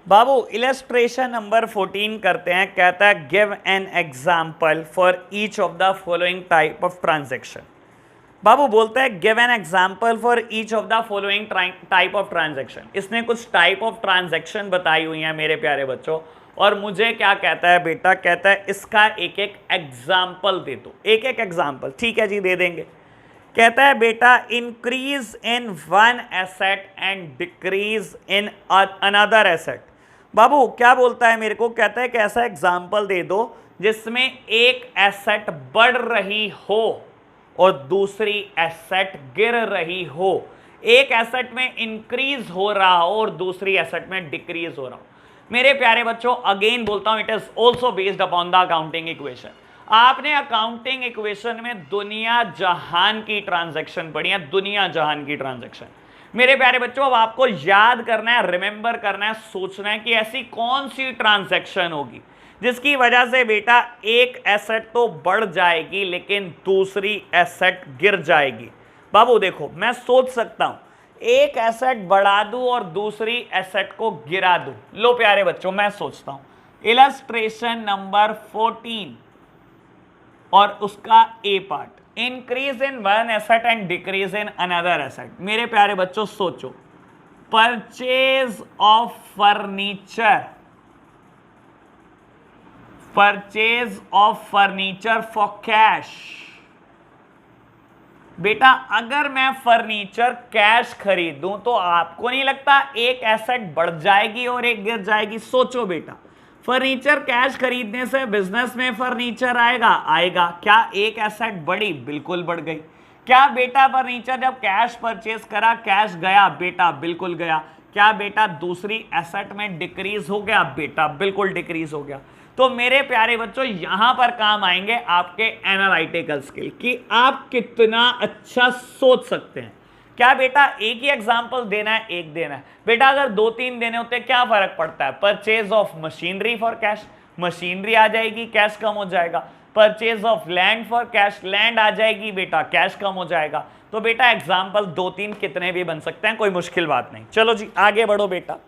बाबू इलस्ट्रेशन नंबर 14 करते हैं। कहता है give an example for each of the following type of transaction. बाबू बोलता है give an example for each of the following type of transaction. इसने कुछ टाइप ऑफ ट्रांजेक्शन बताई हुई हैं मेरे प्यारे बच्चों, और मुझे क्या कहता है बेटा, कहता है इसका एक एक एग्जाम्पल दे दो, एक एक एग्जाम्पल। ठीक है जी, दे देंगे। कहता है बेटा increase in one asset and decrease in another asset. बाबू क्या बोलता है मेरे को, कहता है कि ऐसा एग्जाम्पल दे दो जिसमें एक एसेट बढ़ रही हो और दूसरी एसेट गिर रही हो, एक एसेट में इंक्रीज हो रहा हो और दूसरी एसेट में डिक्रीज हो रहा हो। मेरे प्यारे बच्चों अगेन बोलता हूं, it is also based upon the accounting equation. आपने अकाउंटिंग इक्वेशन में दुनिया जहान की ट्रांजैक्शन पढ़ी है, दुनिया जहान की ट्रांजैक्शन। मेरे प्यारे बच्चों अब आपको याद करना है, रिमेंबर करना है, सोचना है कि ऐसी कौन सी ट्रांजैक्शन होगी जिसकी वजह से बेटा एक एसेट तो बढ़ जाएगी लेकिन दूसरी एसेट गिर जाएगी। बाबू देखो मैं सोच सकता हूं, एक एसेट बढ़ा दूं और दूसरी एसेट को गिरा दूं। लो प्यारे बच्चों मैं सोचता हूं, इलस्ट्रेशन नंबर 14 और उसका A part, increase in one asset and decrease in another asset. मेरे प्यारे बच्चों सोचो, purchase of furniture, purchase of furniture for cash. बेटा अगर मैं फर्नीचर कैश खरीदूं तो आपको नहीं लगता एक एसेट बढ़ जाएगी और एक गिर जाएगी? सोचो बेटा, फर्नीचर कैश खरीदने से बिजनेस में फर्नीचर आएगा? आएगा। क्या एक एसेट बढ़ी? बिल्कुल बढ़ गई। क्या बेटा फर्नीचर जब कैश परचेज करा कैश गया? बेटा बिल्कुल गया। क्या बेटा दूसरी एसेट में डिक्रीज हो गया? बेटा बिल्कुल डिक्रीज हो गया। तो मेरे प्यारे बच्चों यहां पर काम आएंगे आपके एनालिटिकल स्किल कि आप कितना अच्छा सोच सकते हैं। क्या बेटा एक ही एग्जाम्पल देना है? एक देना है। बेटा अगर दो तीन देने होते क्या फर्क पड़ता है? Purchase of machinery for cash, machinery आ जाएगी, कैश कम हो जाएगा। Purchase of land for cash, land आ जाएगी बेटा, कैश कम हो जाएगा। तो बेटा एग्जाम्पल दो तीन कितने भी बन सकते हैं, कोई मुश्किल बात नहीं। चलो जी आगे बढ़ो बेटा।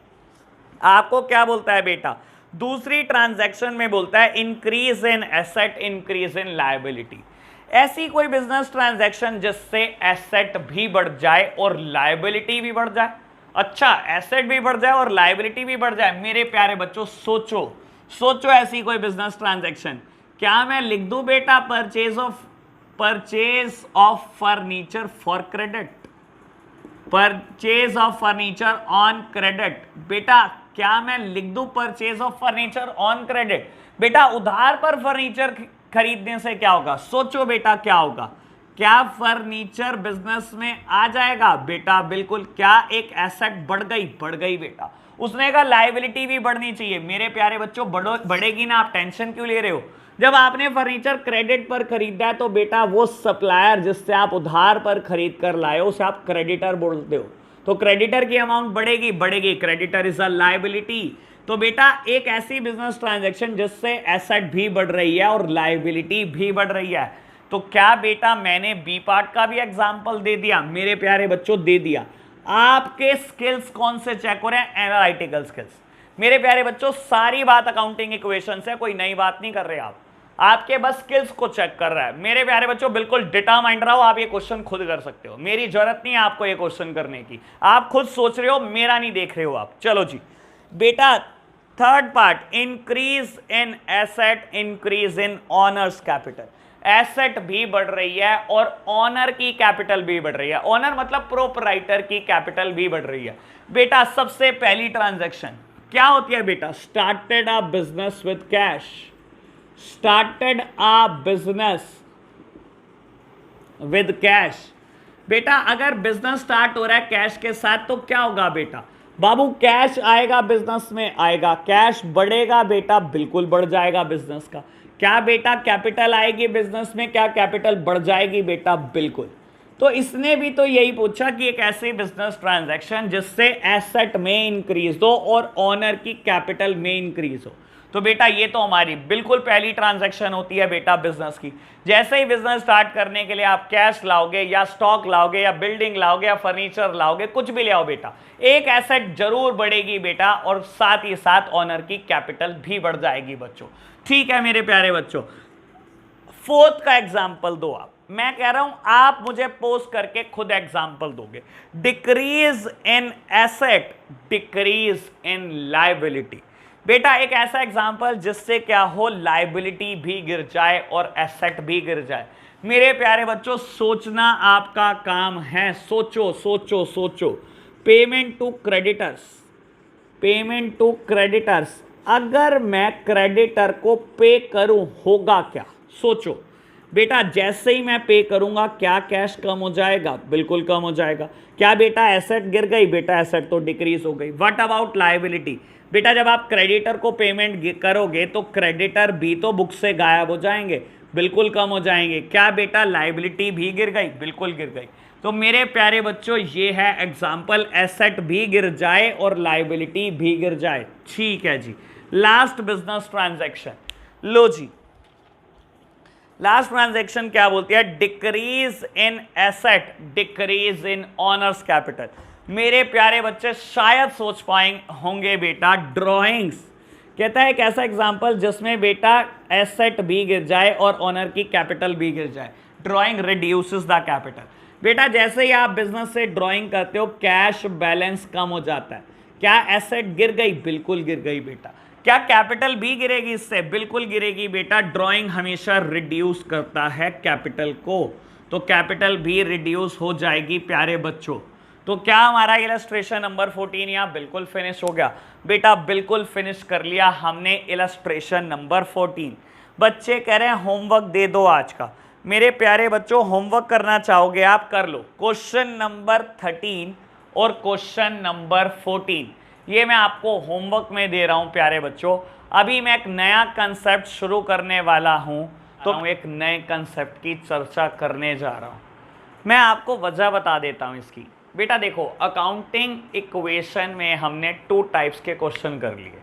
आपको क्या बोलता है बेटा, दूसरी ट्रांजैक्शन में बोलता है increase in asset increase in liability. ऐसी कोई बिजनेस ट्रांजैक्शन जिससे एसेट भी बढ़ जाए और लायबिलिटी भी बढ़ जाए। अच्छा, एसेट भी बढ़ जाए और लायबिलिटी भी बढ़ जाए। मेरे प्यारे बच्चों सोचो, सोचो ऐसी कोई बिजनेस ट्रांजैक्शन। क्या मैं लिख दूं बेटा purchase of furniture for credit, purchase of furniture on credit? बेटा क्या मैं लिख दूं purchase of furniture on credit? बेटा उधार पर फर्नीचर खरीदने से क्या होगा? सोचो बेटा क्या होगा? क्या फर्नीचर बिजनेस में आ जाएगा? बेटा बिल्कुल। क्या एक एसेट बढ़ गई? बढ़ गई बेटा। उसने कहा लायबिलिटी भी बढ़नी चाहिए। मेरे प्यारे बच्चों बढ़ेगी ना, आप टेंशन क्यों ले रहे हो? जब आपने फर्नीचर क्रेडिट पर खरीदा है तो बेटा वो सप्लायर जिससे आप उधार पर खरीद कर लाए हो उसे आप क्रेडिटर बोलते हो। तो क्रेडिटर की अमाउंट बढ़ेगी, बढ़ेगी, क्रेडिटर इज अ लायबिलिटी। तो बेटा एक ऐसी बिजनेस ट्रांजैक्शन जिससे एसेट भी बढ़ रही है और लायबिलिटी भी बढ़ रही है। तो क्या बेटा मैंने बी पार्ट का भी एग्जांपल दे दिया? मेरे प्यारे बच्चों दे दिया। आपके स्किल्स कौन से चेक हो रहे हैं? Analytical skills. मेरे प्यारे बच्चों, सारी बात अकाउंटिंग इक्वेशन से, कोई नई बात नहीं कर रहे आप, आपके बस स्किल्स को चेक कर रहा है। मेरे प्यारे बच्चों, बिल्कुल डिटरमाइंड रहो, आप ये क्वेश्चन खुद कर सकते हो, मेरी जरूरत नहीं है आपको ये क्वेश्चन करने की, आप खुद सोच रहे हो, मेरा नहीं देख रहे हो आप। चलो जी बेटा, third part, increase in asset, increase in honours capital. Asset भी बढ़ रही है और ऑनर की कैपिटल भी बढ़ रही है। ऑनर मतलब प्रोपराइटर की कैपिटल भी बढ़ रही है। बेटा सबसे पहली ट्रांजैक्शन क्या होती है बेटा? Started a business with cash, started a business with cash. बेटा अगर बिजनेस स्टार्ट हो रहा है कैश के साथ तो क्या होगा बेटा? बाबू कैश आएगा बिजनेस में, आएगा, कैश बढ़ेगा बेटा, बिल्कुल बढ़ जाएगा बिजनेस का। क्या बेटा कैपिटल आएगी बिजनेस में, क्या कैपिटल बढ़ जाएगी बेटा? बिल्कुल। तो इसने भी तो यही पूछा कि एक ऐसी बिजनेस ट्रांजैक्शन जिससे एसेट में इंक्रीज हो और ऑनर की कैपिटल में इंक्रीज हो। तो बेटा ये तो हमारी बिल्कुल पहली ट्रांजैक्शन होती है बेटा बिजनेस की। जैसे ही बिजनेस स्टार्ट करने के लिए आप कैश लाओगे या स्टॉक लाओगे या बिल्डिंग लाओगे या फर्नीचर लाओगे, कुछ भी ले आओ बेटा, एक एसेट जरूर बढ़ेगी बेटा और साथ ही साथ ऑनर की कैपिटल भी बढ़ जाएगी बच्चों। ठीक है मेरे प्यारे बच्चों, फोर्थ का एग्जाम्पल दो आप। मैं कह रहा हूं आप मुझे पोस्ट करके खुद एग्जाम्पल दोगे। Decrease in asset, decrease in liability. बेटा एक ऐसा एग्जाम्पल जिससे क्या हो, लायबिलिटी भी गिर जाए और एसेट भी गिर जाए। मेरे प्यारे बच्चों सोचना आपका काम है, सोचो सोचो सोचो। Payment to creditors, payment to creditors, अगर मैं क्रेडिटर को पे करूं होगा क्या? सोचो बेटा, जैसे ही मैं पे करूंगा क्या कैश कम हो जाएगा? बिल्कुल कम हो जाएगा। क्या बेटा एसेट गिर गई? बेटा एसेट तो डिक्रीज हो गई। What about liability? बेटा जब आप क्रेडिटर को पेमेंट करोगे तो क्रेडिटर भी तो बुक से गायब हो जाएंगे, बिल्कुल कम हो जाएंगे। क्या बेटा लायबिलिटी भी गिर गई? बिल्कुल गिर गई। तो मेरे प्यारे बच्चों ये है एग्जाम्पल, एसेट भी गिर जाए और लायबिलिटी भी गिर जाए। ठीक है जी, लास्ट बिजनेस ट्रांजैक्शन लो जी। लास्ट ट्रांजैक्शन क्या बोलती है? Decrease in asset, decrease in honours capital. मेरे प्यारे बच्चे शायद सोच पाएंगे होंगे बेटा, ड्राइंग्स कहता है एक ऐसा एग्जांपल जिसमें बेटा एसेट भी गिर जाए और ऑनर की कैपिटल भी गिर जाए। Drawing reduces the capital. बेटा जैसे ही आप बिजनेस से ड्राइंग करते हो कैश बैलेंस कम हो जाता है। क्या एसेट गिर गई? बिल्कुल गिर गई बेटा। क्या कैपिटल भी गिरेगी इससे? बिल्कुल गिरेगी बेटा। ड्राइंग हमेशा रिड्यूस करता है कैपिटल को, तो कैपिटल भी रिड्यूस हो जाएगी प्यारे बच्चों। तो क्या हमारा इलस्ट्रेशन नंबर 14 यहाँ बिल्कुल फिनिश हो गया? बेटा बिल्कुल फिनिश कर लिया हमने इलस्ट्रेशन नंबर 14। बच्चे कह रहे हैं होमवर्क दे दो आज का। मेरे प्यारे बच्चों होमवर्क करना चाहोगे आप कर लो। क्वेश्चन नंबर 13 और क्वेश्चन नंबर 14 ये मैं आपको होमवर्क में दे रहा हूं प्यारे बच्चों। अभी मैं एक नया कंसेप्ट शुरू करने वाला हूं, तो एक नए कंसेप्ट की चर्चा करने जा रहा हूं। मैं आपको वजह बता देता हूं इसकी। बेटा देखो, अकाउंटिंग इक्वेशन में हमने 2 टाइप्स के क्वेश्चन कर लिए।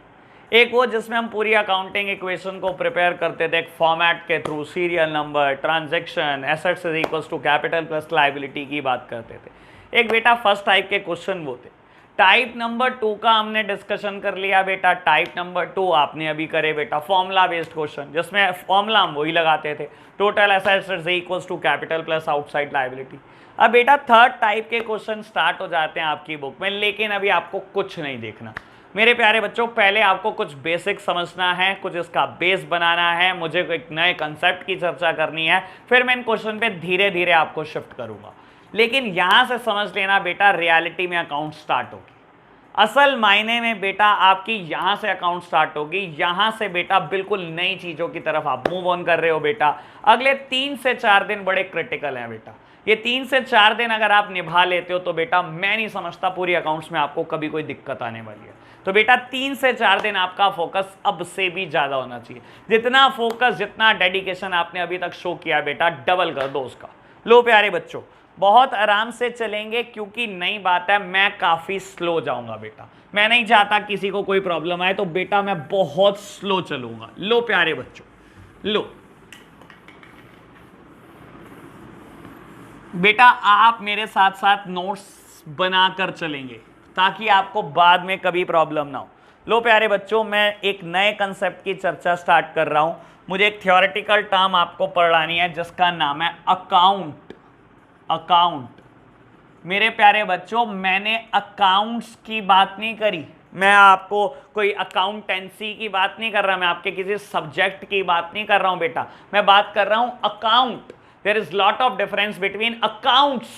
एक वो जिसमें हम पूरी अकाउंटिंग इक्वेशन को प्रिपेयर करते थे एक फॉर्मेट के थ्रू, serial number, transaction, assets is equals to capital plus liability की बात करते थे। एक बेटा फर्स्ट टाइप के क्वेश्चन वो थे। टाइप नंबर 2 का हमने डिस्कशन कर लिया बेटा। टाइप नंबर 2 आपने अभी करे बेटा, फॉर्मूला बेस्ड क्वेश्चन, जिसमें फॉर्मूला हम वही लगाते थे, total assets is equals to capital plus outside liability. अब बेटा थर्ड टाइप के क्वेश्चन स्टार्ट हो जाते हैं आपकी बुक में, लेकिन अभी आपको कुछ नहीं देखना मेरे प्यारे बच्चों। पहले आपको कुछ बेसिक समझना है, कुछ इसका बेस बनाना है, मुझे एक नए कंसेप्ट की चर्चा करनी है, फिर मैं इन क्वेश्चन पे धीरे धीरे आपको शिफ्ट करूंगा। लेकिन यहां से समझ लेना बेटा, रियलिटी में अकाउंट स्टार्ट होगी। असल मायने में बेटा आपकी यहां से अकाउंट स्टार्ट होगी। यहां से बेटा बिल्कुल नई चीजों की तरफ आप मूव ऑन कर रहे हो बेटा। अगले 3 से 4 दिन बड़े क्रिटिकल हैं बेटा। ये 3 से 4 दिन अगर आप निभा लेते हो तो बेटा मैं नहीं समझता पूरी अकाउंट्स में आपको कभी कोई दिक्कत आने वाली है। तो बेटा 3 से 4 दिन आपका फोकस अब से भी ज्यादा होना चाहिए। जितना फोकस, जितना डेडिकेशन आपने अभी तक शो किया बेटा, डबल कर दो उसका। लो प्यारे बच्चों, बहुत आराम से चलेंगे क्योंकि नई बात है, मैं काफी स्लो जाऊंगा बेटा। मैं नहीं चाहता किसी को कोई प्रॉब्लम आए, तो बेटा मैं बहुत स्लो चलूंगा। लो प्यारे बच्चों, लो बेटा आप मेरे साथ साथ नोट्स बनाकर चलेंगे ताकि आपको बाद में कभी प्रॉब्लम ना हो। लो प्यारे बच्चों, मैं एक नए कंसेप्ट की चर्चा स्टार्ट कर रहा हूं। मुझे एक थियोरेटिकल टर्म आपको पढ़ानी है जिसका नाम है अकाउंट। अकाउंट मेरे प्यारे बच्चों, मैंने अकाउंट्स की बात नहीं करी, मैं आपको कोई अकाउंटेंसी की बात नहीं कर रहा, मैं आपके किसी सब्जेक्ट की बात नहीं कर रहा हूं बेटा, मैं बात कर रहा हूं account. There is lot of difference between accounts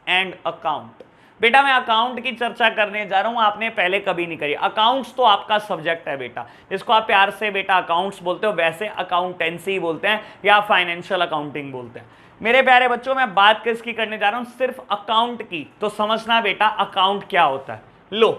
and account. बेटा मैं अकाउंट की चर्चा करने जा रहा हूं, आपने पहले कभी नहीं करी। अकाउंट्स तो आपका सब्जेक्ट है बेटा, जिसको आप प्यार से बेटा अकाउंट्स बोलते हो, वैसे अकाउंटेंसी बोलते हैं या फाइनेंशियल अकाउंटिंग बोलते हैं। मेरे प्यारे बच्चों, मैं बात किसकी करने जा रहा हूं, सिर्फ अकाउंट की। तो समझना बेटा अकाउंट क्या होता है। लो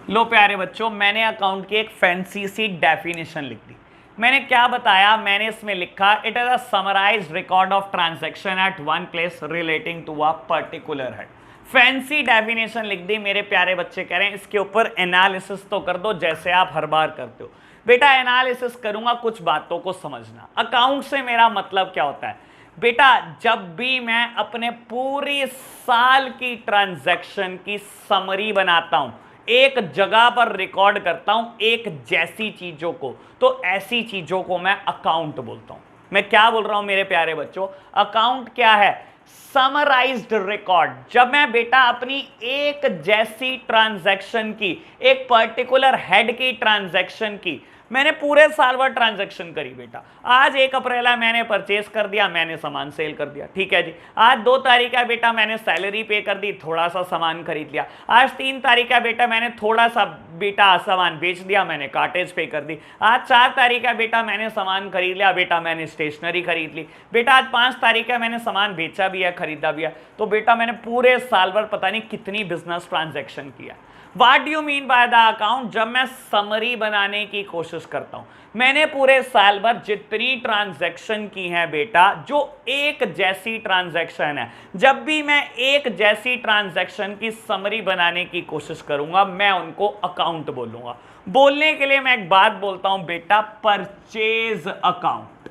लो प्यारे बच्चों, मैंने अकाउंट की एक फैंसी सी डेफिनेशन लिख दी। मैंने क्या बताया, मैंने इसमें लिखा it is a summarized record of transaction at one place relating to a particular head. Fancy definition लिख दी। मेरे प्यारे बच्चे कह रहे हैं इसके ऊपर एनालिसिस तो कर दो जैसे आप हर बार करते हो। बेटा एनालिसिस करूंगा, कुछ बातों को समझना। अकाउंट से मेरा मतलब क्या होता है बेटा, जब भी मैं अपने पूरी साल की ट्रांजैक्शन की समरी बनाता हूं, एक जगह पर रिकॉर्ड करता हूं एक जैसी चीजों को, तो ऐसी चीजों को मैं अकाउंट बोलता हूं। मैं क्या बोल रहा हूं मेरे प्यारे बच्चों, अकाउंट क्या है, समराइज्ड रिकॉर्ड। जब मैं बेटा अपनी एक जैसी ट्रांजैक्शन की, एक पर्टिकुलर हेड की ट्रांजैक्शन की, मैंने पूरे साल भर ट्रांजैक्शन करी बेटा। आज 1 अप्रैल है, मैंने परचेस कर दिया, मैंने सामान सेल कर दिया, ठीक है जी। आज 2 तारीख है बेटा, मैंने सैलरी पे कर दी, थोड़ा सा सामान खरीद लिया। आज 3 तारीख है बेटा, मैंने थोड़ा सा बेटा सामान बेच दिया, मैंने कार्टेज पे कर दी। आज 4 तारीख है बेटा, मैंने सामान खरीद लिया बेटा, मैंने स्टेशनरी खरीद ली बेटा। आज 5 तारीख है, मैंने सामान बेचा भी है, खरीदा भी है। तो बेटा मैंने पूरे साल भर पता नहीं कितनी बिजनेस ट्रांजैक्शन किया। What do you mean by the account? जब मैं समरी बनाने की कोशिश करता हूं, मैंने पूरे साल भर जितनी ट्रांजैक्शन की है बेटा, जो एक जैसी ट्रांजैक्शन है, जब भी मैं एक जैसी ट्रांजैक्शन की समरी बनाने की कोशिश करूंगा, मैं उनको अकाउंट बोलूंगा। बोलने के लिए मैं एक बात बोलता हूं बेटा, परचेज अकाउंट।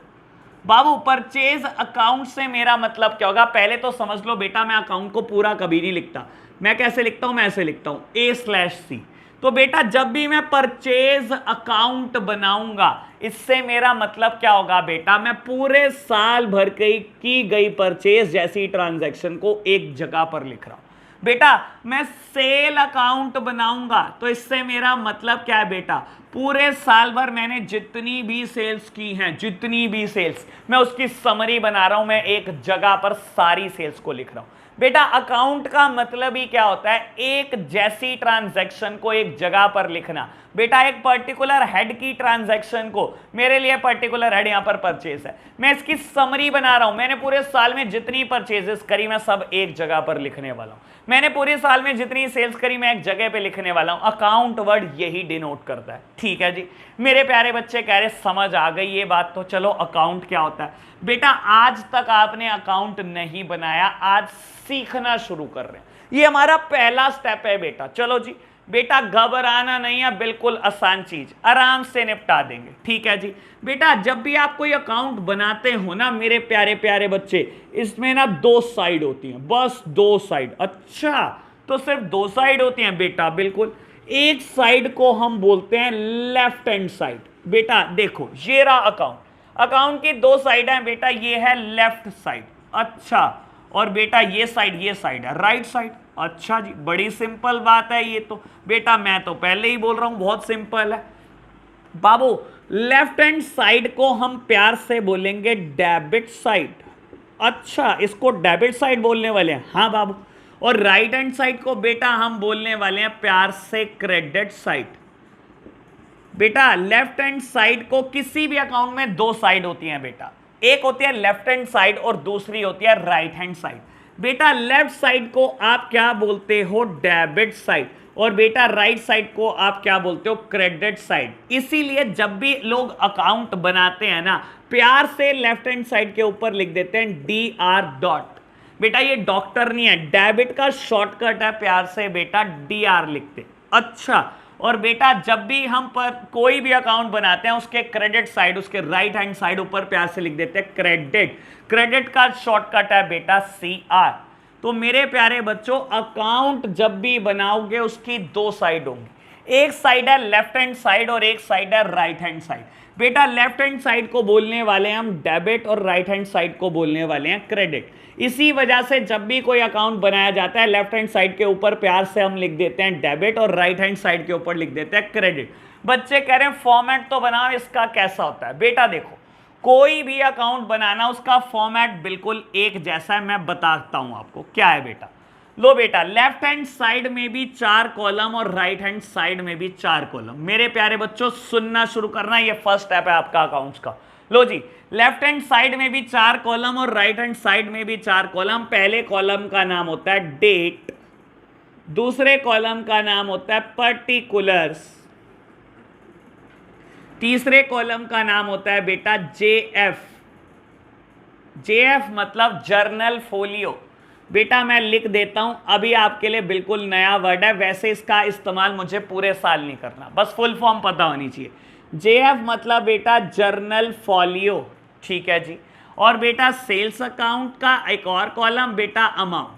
बाबू परचेज अकाउंट से मेरा मतलब क्या होगा, पहले तो समझ लो बेटा, मैं अकाउंट को पूरा कभी नहीं लिखता। मैं कैसे लिखता हूं, मैं ऐसे लिखता हूं A/C। तो बेटा जब भी मैं परचेज अकाउंट बनाऊंगा, इससे मेरा मतलब क्या होगा बेटा, मैं पूरे साल भर की गई परचेज जैसी ट्रांजैक्शन को एक जगह पर लिख रहा हूं। बेटा मैं सेल अकाउंट बनाऊंगा, तो इससे मेरा मतलब क्या है बेटा, पूरे साल भर मैंने जितनी भी सेल्स की हैं, जितनी भी सेल्स, मैं उसकी समरी बना रहा हूं, मैं एक जगह पर सारी सेल्स को लिख रहा हूं। बेटा अकाउंट का मतलब ही क्या होता है, एक जैसी ट्रांजैक्शन को एक जगह पर लिखना। बेटा एक पर्टिकुलर हेड की ट्रांजैक्शन को, मेरे लिए पर्टिकुलर हेड यहां पर परचेज है, मैं इसकी समरी बना रहा हूं। मैंने पूरे साल में जितनी परचेजेस करी, मैं सब एक जगह पर लिखने वाला हूं। मैंने पूरे साल में जितनी सेल्स करी, मैं एक जगह पे लिखने वाला हूं। अकाउंट वर्ड यही डिनोट करता है, ठीक है जी। मेरे प्यारे बच्चे कह रहे समझ आ गई ये बात, तो चलो अकाउंट क्या होता है। बेटा आज तक आपने अकाउंट नहीं बनाया, आज सीखना शुरू कर रहे हैं, ये हमारा पहला स्टेप है बेटा। चलो जी बेटा घबराना नहीं है, बिल्कुल आसान चीज, आराम से निपटा देंगे, ठीक है जी। बेटा जब भी आप कोई अकाउंट बनाते हो ना मेरे प्यारे प्यारे बच्चे, इसमें ना 2 साइड होती हैं, बस 2 साइड। अच्छा तो सिर्फ 2 साइड होती हैं बेटा, बिल्कुल। एक साइड को हम बोलते हैं लेफ्ट हैंड साइड। बेटा देखो ये रहा अकाउंट, अकाउंट की 2 साइड है बेटा, ये है लेफ्ट साइड, अच्छा, और बेटा ये साइड है राइट साइड। अच्छा जी बड़ी सिंपल बात है ये तो। बेटा मैं तो पहले ही बोल रहा हूं बहुत सिंपल है बाबू। लेफ्ट हैंड साइड को हम प्यार से बोलेंगे डेबिट साइड। अच्छा इसको डेबिट साइड बोलने वाले हैं, हाँ बाबू। और राइट हैंड साइड को बेटा हम बोलने वाले हैं प्यार से क्रेडिट साइड। बेटा लेफ्ट हैंड साइड को किसी भी अकाउंट में दो साइड होती हैं बेटा, एक होती है लेफ्ट हैंड साइड और दूसरी होती है राइट हैंड साइड। बेटा लेफ्ट साइड को आप क्या बोलते हो, डेबिट साइड, और बेटा राइट साइड को आप क्या बोलते हो, क्रेडिट साइड। इसीलिए जब भी लोग अकाउंट बनाते हैं ना, प्यार से लेफ्ट हैंड साइड के ऊपर लिख देते हैं DR. बेटा ये डॉक्टर नहीं है, डेबिट का शॉर्टकट है, प्यार से बेटा DR लिखते। अच्छा, और बेटा जब भी हम पर कोई भी अकाउंट बनाते हैं उसके क्रेडिट साइड, उसके राइट हैंड साइड ऊपर प्यार से लिख देते हैं क्रेडिट। क्रेडिट का शॉर्टकट है बेटा CR। तो मेरे प्यारे बच्चों, अकाउंट जब भी बनाओगे उसकी दो साइड होंगी, एक साइड है लेफ्ट हैंड साइड और एक साइड है राइट हैंड साइड। बेटा लेफ्ट हैंड साइड को बोलने वाले हैं हम डेबिट और राइट हैंड साइड को बोलने वाले हैं क्रेडिट। इसी वजह से जब भी कोई अकाउंट बनाया जाता है, लेफ्ट हैंड साइड के ऊपर प्यार से हम लिख देते हैं डेबिट और राइट हैंड साइड के ऊपर लिख देते हैं क्रेडिट। बच्चे कह रहे हैं फॉर्मेट तो बनाओ, इसका कैसा होता है। बेटा देखो, कोई भी अकाउंट बनाना उसका फॉर्मेट बिल्कुल एक जैसा है, मैं बताता हूं आपको क्या है बेटा। लो बेटा, लेफ्ट हैंड साइड में भी 4 कॉलम और राइट हैंड साइड में भी 4 कॉलम। मेरे प्यारे बच्चों सुनना शुरू करना, ये फर्स्ट स्टेप है आपका अकाउंट्स का। लो जी, लेफ्ट हैंड साइड में भी 4 कॉलम और राइट हैंड साइड में भी 4 कॉलम। पहले कॉलम का नाम होता है डेट, दूसरे कॉलम का नाम होता है पर्टिकुलर्स, तीसरे कॉलम का नाम होता है बेटा JF। JF मतलब जर्नल फोलियो। बेटा मैं लिख देता हूं, अभी आपके लिए बिल्कुल नया वर्ड है, वैसे इसका इस्तेमाल मुझे पूरे साल नहीं करना, बस फुल फॉर्म पता होनी चाहिए। JF मतलब बेटा जर्नल फोलियो, ठीक है जी। और बेटा सेल्स अकाउंट का एक और कॉलम बेटा अमाउंट।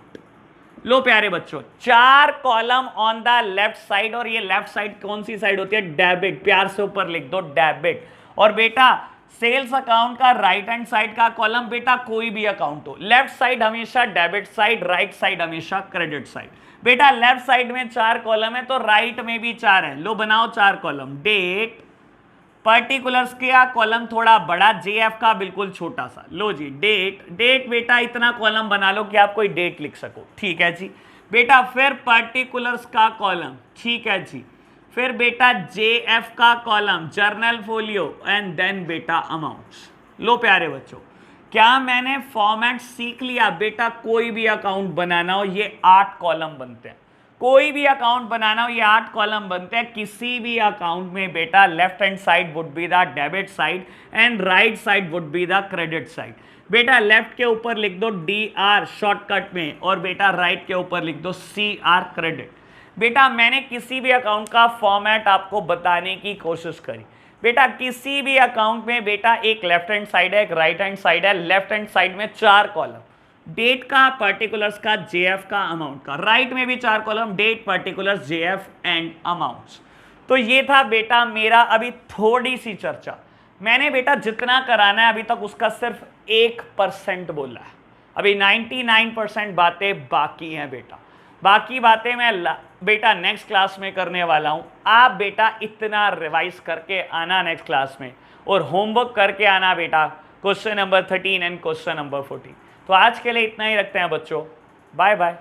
लो प्यारे बच्चों, 4 column on the left side, और ये लेफ्ट साइड कौन सी साइड होती है, डेबिट, प्यार से ऊपर लिख दो डेबिट। और बेटा सेल्स अकाउंट का राइट हैंड साइड का कॉलम, बेटा कोई भी अकाउंट हो, लेफ्ट साइड हमेशा डेबिट साइड, राइट साइड हमेशा क्रेडिट साइड। बेटा लेफ्ट साइड में 4 कॉलम है तो राइट में भी 4 है। लो बनाओ 4 कॉलम, डेट, पर्टिकुलर्स का कॉलम थोड़ा बड़ा, JF का बिल्कुल छोटा सा। लो जी डेट, डेट बेटा इतना कॉलम बना लो कि आप कोई डेट लिख सको, ठीक है जी। बेटा फिर पर्टिकुलर्स का कॉलम, ठीक है जी। फिर बेटा JF का column, journal folio, and then बेटा अमाउंट्स। लो प्यारे बच्चों, क्या मैंने फॉर्मेट सीख लिया। बेटा कोई भी अकाउंट बनाना हो ये 8 कॉलम बनते हैं, कोई भी अकाउंट बनाना हो ये 8 कॉलम बनते हैं। किसी भी अकाउंट में बेटा left hand side would be the debit side and right side would be the credit side. बेटा लेफ्ट के ऊपर लिख दो DR शॉर्टकट में, और बेटा राइट के ऊपर लिख दो CR क्रेडिट। बेटा मैंने किसी भी अकाउंट का फॉर्मेट आपको बताने की कोशिश करी। बेटा किसी भी अकाउंट में बेटा एक लेफ्ट हैंड साइड है, एक राइट हैंड साइड है। लेफ्ट हैंड साइड में 4 कॉलम, डेट का, पर्टिकुलर्स का, JF का, अमाउंट का। राइट में भी 4 column, date, particulars, JF and amounts. तो ये था बेटा मेरा अभी थोड़ी सी चर्चा। मैंने बेटा जितना कराना है अभी तक उसका सिर्फ 1% बोला है, अभी 99% बातें बाकी हैं बेटा। बाकी बातें मैं बेटा नेक्स्ट क्लास में करने वाला हूं। आप बेटा इतना रिवाइज करके आना नेक्स्ट क्लास में, और होमवर्क करके आना बेटा question number 13 and question number 14। तो आज के लिए इतना ही रखते हैं बच्चों, बाय बाय।